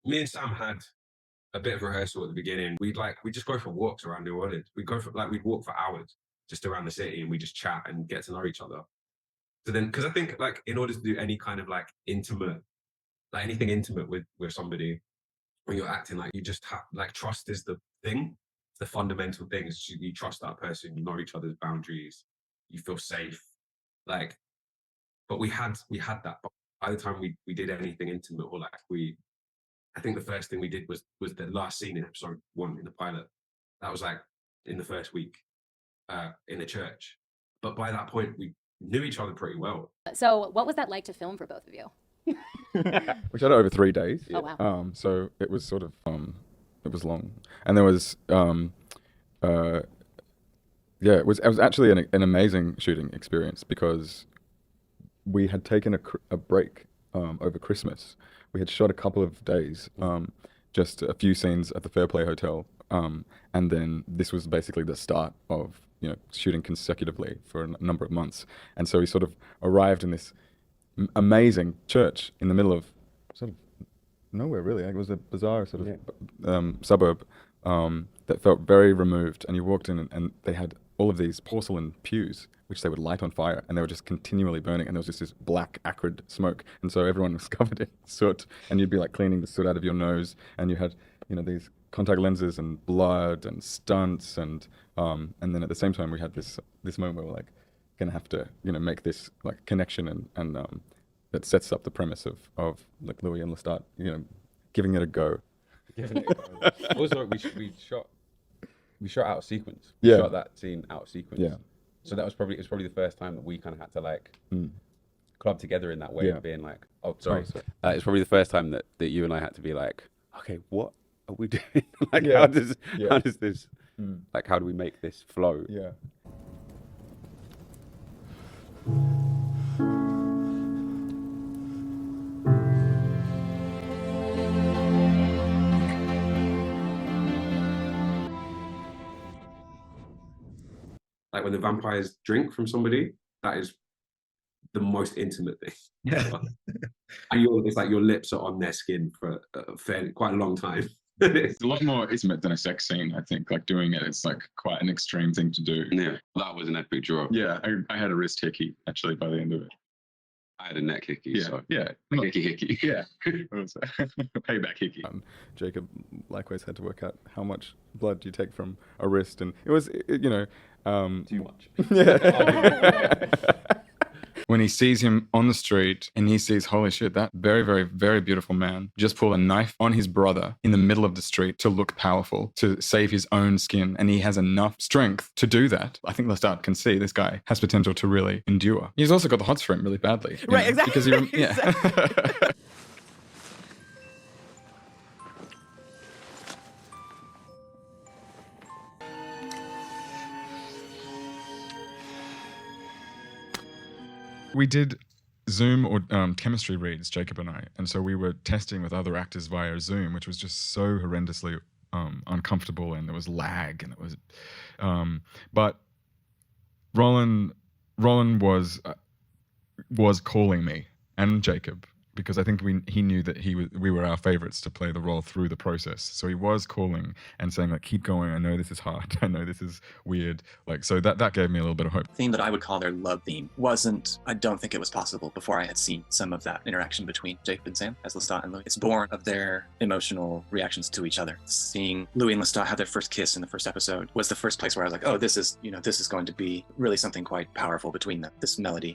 me and Sam had a bit of rehearsal at the beginning. We just go for walks around New Orleans. We'd walk for hours just around the city, and we just chat and get to know each other. So then, because I think like in order to do any kind of like intimate, like anything intimate with somebody when you're acting, like you just have like trust is the thing. It's the fundamental thing. Is you trust that person. You know each other's boundaries. You feel safe. Like, but we had that. But by the time we did anything intimate or like I think the first thing we did was the last scene in episode 1 in the pilot. That was like in the first week in the church. But by that point, we knew each other pretty well. So what was that like to film for both of you? We shot it over 3 days. Oh, wow. So it was sort of it was long, and there was it was actually an amazing shooting experience because we had taken a break over Christmas. We had shot a couple of days, just a few scenes at the Fairplay Hotel, and then this was basically the start of shooting consecutively for a number of months. And so we sort of arrived in this amazing church in the middle of sort of nowhere really. It was a bizarre sort of suburb that felt very removed. And you walked in and they had all of these porcelain pews which they would light on fire, and they were just continually burning, and there was just this black, acrid smoke, and so everyone was covered in soot, and you'd be like cleaning the soot out of your nose, and you had, these contact lenses and blood and stunts, and then at the same time we had this moment where we're like gonna have to, make this like connection and that sets up the premise of like Louis and Lestat, giving it a go. Also, we shot out of sequence. Yeah. We shot that scene out of sequence. Yeah. So it was probably the first time that we kind of had to like club together in that way of being like, oh, sorry. It's probably the first time that you and I had to be like, okay, what are we doing? Like, how does this, like, how do we make this flow? Yeah. Like when the vampires drink from somebody, that is the most intimate thing. Yeah. And it's like your lips are on their skin for quite a long time. It's a lot more intimate than a sex scene, I think. Like doing it, it's like quite an extreme thing to do. Yeah, that was an epic draw. Yeah, I had a wrist hickey actually by the end of it. I had a neck hickey. Yeah, so. yeah, Hickey. yeah. Payback hickey. Jacob likewise had to work out how much blood do you take from a wrist, and it was, Too much. Yeah. When he sees him on the street and he sees, holy shit, that very, very, very beautiful man just pulled a knife on his brother in the middle of the street to look powerful, to save his own skin. And he has enough strength to do that. I think Lestat can see this guy has potential to really endure. He's also got the hots for him really badly. Right, exactly. Because exactly. We did Zoom or chemistry reads, Jacob and I, and so we were testing with other actors via Zoom, which was just so horrendously uncomfortable, and there was lag, and it was. But Roland was calling me and Jacob, because I think he knew that we were our favorites to play the role through the process. So he was calling and saying like, keep going. I know this is hard. I know this is weird. Like, so that gave me a little bit of hope. Theme that I would call their love theme I don't think it was possible before I had seen some of that interaction between Jacob and Sam as Lestat and Louis. It's born of their emotional reactions to each other. Seeing Louis and Lestat have their first kiss in the first episode was the first place where I was like, oh, this is going to be really something quite powerful between them. This melody